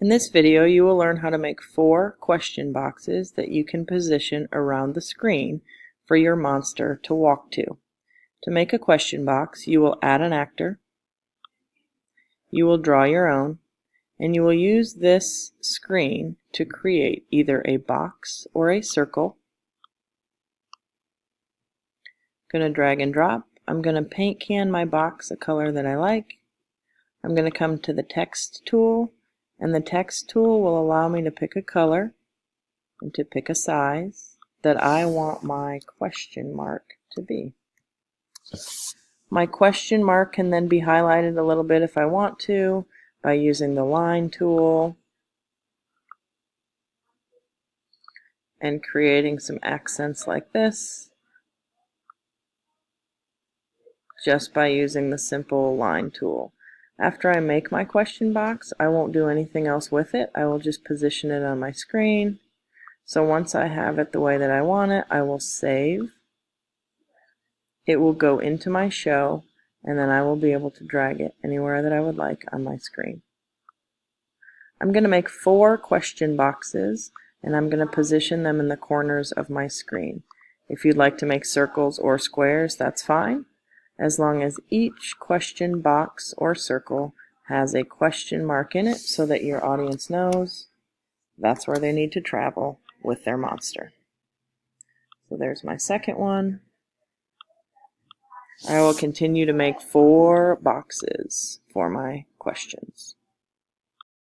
In this video, you will learn how to make 4 question boxes that you can position around the screen for your monster to walk to. To make a question box, you will add an actor, you will draw your own, and you will use this screen to create either a box or a circle. I'm going to drag and drop. I'm going to paint can my box a color that I like. I'm going to come to the text tool, and the text tool will allow me to pick a color and to pick a size that I want my question mark to be. My question mark can then be highlighted a little bit if I want to by using the line tool and creating some accents like this just by using the simple line tool. After I make my question box, I won't do anything else with it. I will just position it on my screen. So once I have it the way that I want it, I will save. It will go into my show, and then I will be able to drag it anywhere that I would like on my screen. I'm going to make 4 question boxes, and I'm going to position them in the corners of my screen. If you'd like to make circles or squares, that's fine, as long as each question box or circle has a question mark in it so that your audience knows that's where they need to travel with their monster. So there's my second one. I will continue to make 4 boxes for my questions.